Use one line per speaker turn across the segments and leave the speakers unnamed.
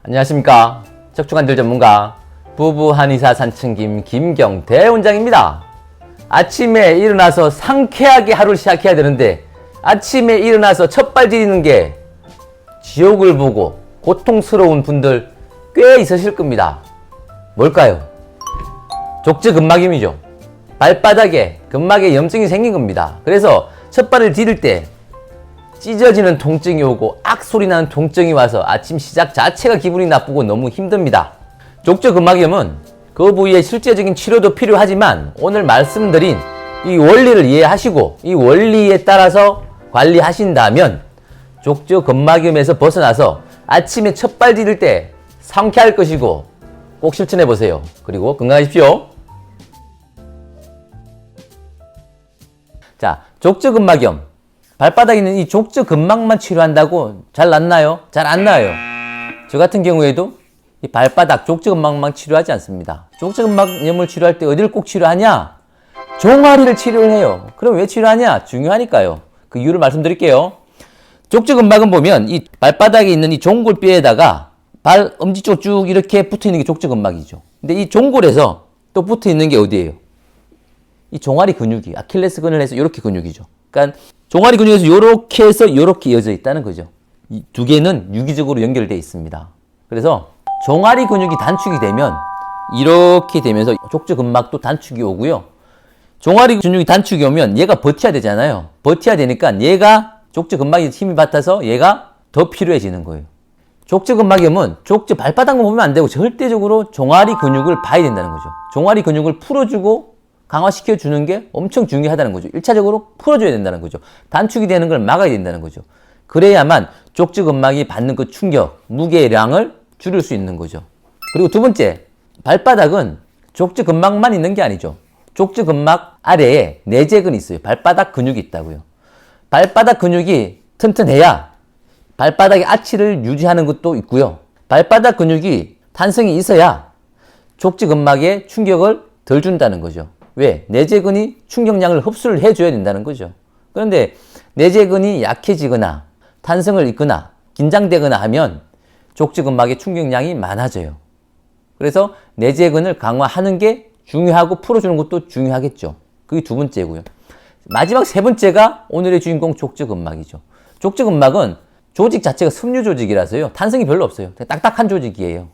안녕하십니까. 척추관절 전문가 부부 한의사 산층김 김경태 원장입니다. 아침에 일어나서 상쾌하게 하루를 시작해야 되는데 아침에 일어나서 첫발 디디는 게 지옥을 보고 고통스러운 분들 꽤 있으실 겁니다. 뭘까요? 족저근막염이죠. 발바닥에 근막에 염증이 생긴 겁니다. 그래서 첫발을 디딜 때 찢어지는 통증이 오고 악소리 나는 통증이 와서 아침 시작 자체가 기분이 나쁘고 너무 힘듭니다. 족저근막염은 그 부위의 실제적인 치료도 필요하지만 오늘 말씀드린 이 원리를 이해하시고 이 원리에 따라서 관리하신다면 족저근막염에서 벗어나서 아침에 첫발 디딜 때 상쾌할 것이고 꼭 실천해 보세요. 그리고 건강하십시오. 자, 족저근막염. 발바닥에 있는 이 족저근막만 치료한다고 잘 낫나요? 잘 안 나아요. 저 같은 경우에도 이 발바닥 족저근막만 치료하지 않습니다. 족저근막염을 치료할 때 어디를 꼭 치료하냐? 종아리를 치료를 해요. 그럼 왜 치료하냐? 중요하니까요. 그 이유를 말씀드릴게요. 족저근막은 보면 이 발바닥에 있는 이 종골뼈에다가 발 엄지 쪽 쭉 이렇게 붙어 있는 게 족저근막이죠. 근데 이 종골에서 또 붙어 있는 게 어디예요? 이 종아리 근육이 아킬레스건을 해서 이렇게 근육이죠. 그러니까 종아리 근육에서 이렇게 해서 이렇게 이어져 있다는 거죠. 이 두 개는 유기적으로 연결되어 있습니다. 그래서 종아리 근육이 단축이 되면 이렇게 되면서 족저근막도 단축이 오고요. 종아리 근육이 단축이 오면 얘가 버텨야 되잖아요. 버텨야 되니까 얘가 족저근막에 힘이 받아서 얘가 더 필요해지는 거예요. 족저근막염은 족저 발바닥만 보면 안 되고 절대적으로 종아리 근육을 봐야 된다는 거죠. 종아리 근육을 풀어주고 강화시켜 주는 게 엄청 중요하다는 거죠. 1차적으로 풀어줘야 된다는 거죠. 단축이 되는 걸 막아야 된다는 거죠. 그래야만 족저근막이 받는 그 충격, 무게량을 줄일 수 있는 거죠. 그리고 두 번째, 발바닥은 족저근막만 있는 게 아니죠. 족저근막 아래에 내재근이 있어요. 발바닥 근육이 있다고요. 발바닥 근육이 튼튼해야 발바닥의 아치를 유지하는 것도 있고요. 발바닥 근육이 탄성이 있어야 족저근막에 충격을 덜 준다는 거죠. 왜? 내재근이 충격량을 흡수를 해줘야 된다는 거죠. 그런데 내재근이 약해지거나 탄성을 잃거나 긴장되거나 하면 족저근막의 충격량이 많아져요. 그래서 내재근을 강화하는 게 중요하고 풀어주는 것도 중요하겠죠. 그게 두 번째고요. 마지막 세 번째가 오늘의 주인공 족저근막이죠. 족저근막은 조직 자체가 섬유 조직이라서요. 탄성이 별로 없어요. 딱딱한 조직이에요.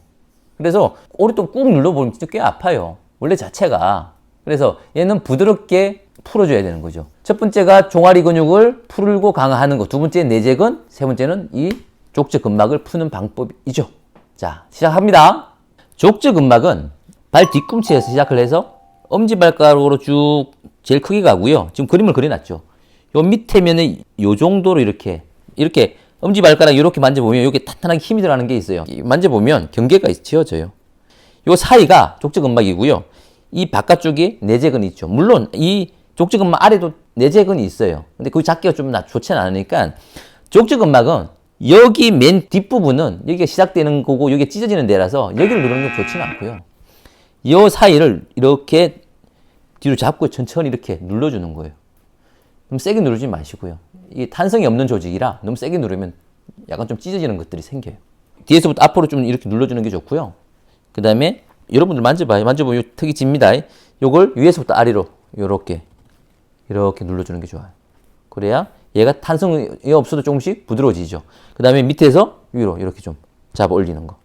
그래서 오랫동안 꾹 눌러보면 진짜 꽤 아파요. 원래 자체가. 그래서 얘는 부드럽게 풀어줘야 되는 거죠. 첫 번째가 종아리 근육을 풀고 강화하는 거. 두 번째는 내재근. 세 번째는 이 족저근막을 푸는 방법이죠. 자, 시작합니다. 족저근막은 발 뒤꿈치에서 시작을 해서 엄지발가락으로 쭉 제일 크게 가고요. 지금 그림을 그려놨죠. 요 밑에 면에 요 정도로 이렇게 엄지발가락 이렇게 만져보면 여기 탄탄하게 힘이 들어가는 게 있어요. 만져보면 경계가 지어져요. 요 사이가 족저근막이고요. 이 바깥쪽에 내재근이 있죠. 물론 이 족저근막 아래도 내재근이 있어요. 근데 그 작기가 좀 좋지는 않으니까 족저근막은 여기 맨 뒷부분은 여기가 시작되는 거고 여기가 찢어지는 데라서 여기를 누르는 게 좋지는 않고요. 이 사이를 이렇게 뒤로 잡고 천천히 이렇게 눌러주는 거예요. 너무 세게 누르지 마시고요. 이게 탄성이 없는 조직이라 너무 세게 누르면 약간 좀 찢어지는 것들이 생겨요. 뒤에서부터 앞으로 좀 이렇게 눌러주는 게 좋고요. 그 다음에 여러분들 만져봐요. 만져보면 턱이 집니다. 요걸 위에서부터 아래로 이렇게 눌러주는 게 좋아요. 그래야 얘가 탄성이 없어도 조금씩 부드러워지죠. 그 다음에 밑에서 위로 이렇게 좀 잡아 올리는 거.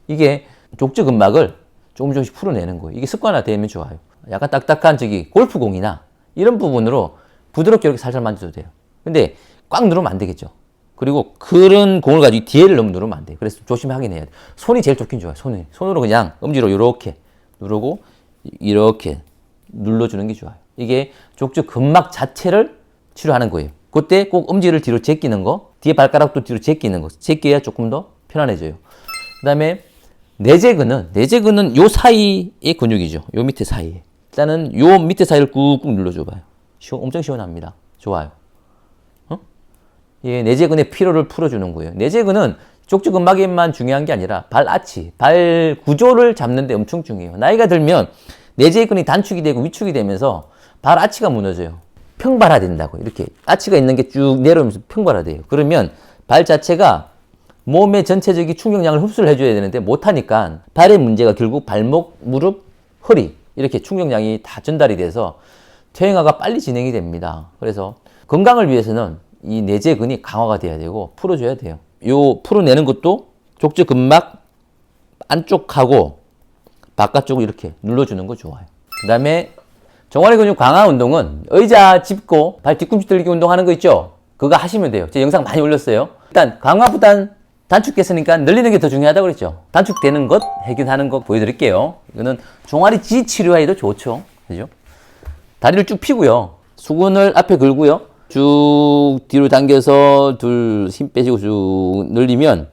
이게 족저근막을 조금씩 풀어내는 거예요. 이게 습관화되면 좋아요. 약간 딱딱한 골프공이나 이런 부분으로 부드럽게 이렇게 살살 만져도 돼요. 근데 꽉 누르면 안 되겠죠. 그리고 그런 공을 가지고 뒤에를 너무 누르면 안 돼요. 그래서 조심하긴 해야 돼요. 손이 제일 좋긴 좋아요. 손으로 그냥 엄지로 이렇게 누르고 이렇게 눌러주는 게 좋아요. 이게 족저근막 자체를 치료하는 거예요. 그때 꼭 엄지를 뒤로 제끼는 거, 뒤에 발가락도 뒤로 제끼는 거. 제껴야 조금 더 편안해져요. 그 다음에 내재근은 요 사이의 근육이죠. 요 밑에 사이에. 일단은 요 밑에 사이를 꾹꾹 눌러줘봐요. 엄청 시원합니다. 좋아요. 예, 내재근의 피로를 풀어주는 거예요. 내재근은 족저근막에만 중요한 게 아니라 발 아치, 발 구조를 잡는 데 엄청 중요해요. 나이가 들면 내재근이 단축이 되고 위축이 되면서 발 아치가 무너져요. 평발화된다고. 이렇게 아치가 있는 게 쭉 내려오면서 평발화돼요. 그러면 발 자체가 몸의 전체적인 충격량을 흡수를 해줘야 되는데 못하니까 발의 문제가 결국 발목, 무릎, 허리 이렇게 충격량이 다 전달이 돼서 퇴행화가 빨리 진행이 됩니다. 그래서 건강을 위해서는 이 내재근이 강화가 돼야 되고 풀어줘야 돼요. 요 풀어내는 것도 족저근막 안쪽하고 바깥쪽을 이렇게 눌러주는 거 좋아요. 그 다음에 종아리 근육 강화 운동은 의자 짚고 발 뒤꿈치 들기 운동하는 거 있죠? 그거 하시면 돼요. 제 영상 많이 올렸어요. 일단 강화보단 단축됐으니까 늘리는 게 더 중요하다고 그랬죠. 단축되는 것, 해결하는 것 보여드릴게요. 이거는 종아리 지 치료에도 좋죠. 그죠? 다리를 쭉 펴고요. 수근을 앞에 걸고요. 쭉 뒤로 당겨서 힘 빼시고 쭉 늘리면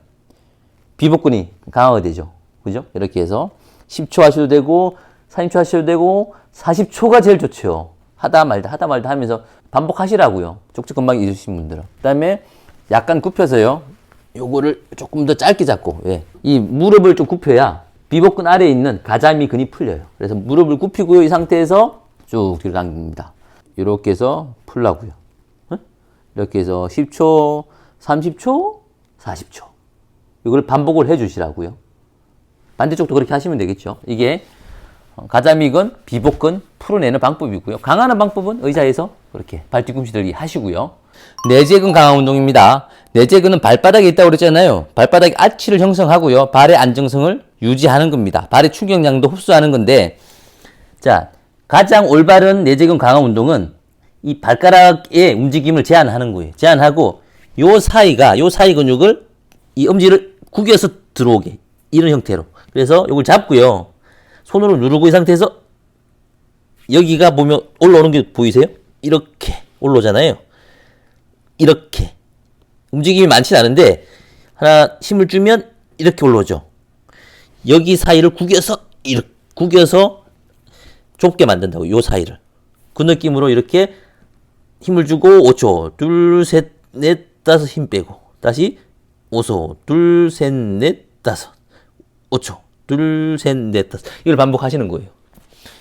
비복근이 강화가 되죠. 그죠? 이렇게 해서 10초 하셔도 되고 30초 하셔도 되고 40초가 제일 좋죠. 하다 말다 하면서 반복하시라고요. 족저근막이 있으신 분들은. 그 다음에 약간 굽혀서요. 요거를 조금 더 짧게 잡고, 예. 이 무릎을 좀 굽혀야 비복근 아래에 있는 가자미 근이 풀려요. 그래서 무릎을 굽히고요. 이 상태에서 쭉 뒤로 당깁니다. 이렇게 해서 풀라고요. 이렇게 해서 10초, 30초, 40초. 이걸 반복을 해 주시라고요. 반대쪽도 그렇게 하시면 되겠죠. 이게 가자미근, 비복근 풀어내는 방법이고요. 강화하는 방법은 의자에서 그렇게 발 뒤꿈치 들기 하시고요. 내재근 강화 운동입니다. 내재근은 발바닥에 있다고 그랬잖아요. 발바닥에 아치를 형성하고요. 발의 안정성을 유지하는 겁니다. 발의 충격량도 흡수하는 건데, 자, 가장 올바른 내재근 강화 운동은 이 발가락의 움직임을 제한하는 거예요. 제한하고 요 사이 근육을 이 엄지를 구겨서 들어오게, 이런 형태로. 그래서 이걸 잡고요. 손으로 누르고 이 상태에서 여기가 보면 올라오는 게 보이세요? 이렇게 올라오잖아요. 이렇게 움직임이 많진 않은데 하나 힘을 주면 이렇게 올라오죠. 여기 사이를 구겨서 이렇게 구겨서 좁게 만든다고. 요 사이를 그 느낌으로 이렇게 힘을 주고 5초 둘, 셋, 넷, 다섯 힘 빼고 다시 5초 둘, 셋, 넷, 다섯 5초 둘, 셋, 넷, 다섯 이걸 반복하시는 거예요.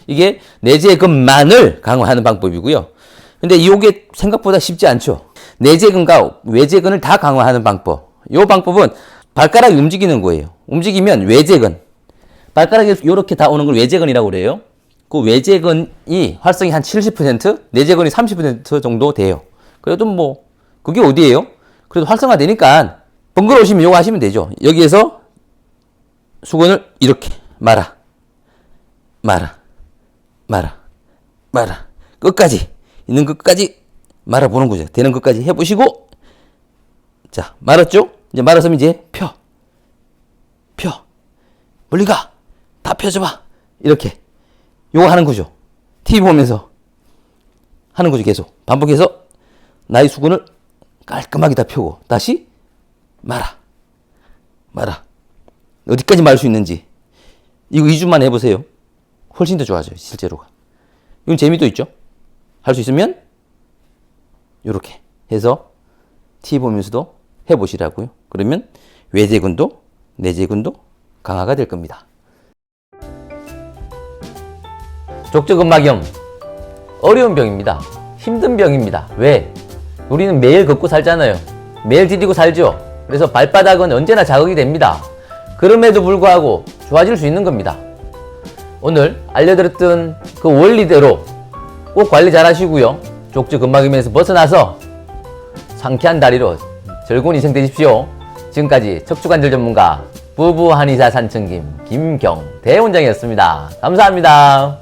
이게 내재근만을 강화하는 방법이고요. 근데 이게 생각보다 쉽지 않죠. 내재근과 외재근을 다 강화하는 방법. 이 방법은 발가락이 움직이는 거예요. 움직이면 외재근. 발가락이 이렇게 다 오는 걸 외재근이라고 그래요. 그 외재근이 활성이 한 70%, 내재근이 30% 정도 돼요. 그래도 뭐 그게 어디예요? 그래도 활성화되니까 번거로우시면 이거 하시면 되죠. 여기에서 수건을 이렇게 말아. 끝까지. 있는 것까지 말아보는 거죠. 되는 것까지 해보시고, 자, 말았죠? 이제 말았으면 이제 펴. 멀리 가. 다 펴줘봐. 이렇게. 요거 하는 거죠. TV 보면서 하는 거죠. 계속. 반복해서 나의 수건을 깔끔하게 다 펴고, 다시 말아. 어디까지 말 수 있는지. 이거 2주만 해보세요. 훨씬 더 좋아져요. 실제로가. 이건 재미도 있죠. 할 수 있으면 이렇게 해서 TV 보면서도 해보시라고요. 그러면 외재근도 내재근도 강화가 될 겁니다. 족저근막염 어려운 병입니다. 힘든 병입니다. 왜? 우리는 매일 걷고 살잖아요. 매일 디디고 살죠. 그래서 발바닥은 언제나 자극이 됩니다. 그럼에도 불구하고 좋아질 수 있는 겁니다. 오늘 알려드렸던 그 원리대로 꼭 관리 잘 하시고요. 족저근막염에서 벗어나서 상쾌한 다리로 즐거운 인생 되십시오. 지금까지 척추관절 전문가 부부한의사 산청김 김경대 원장이었습니다. 감사합니다.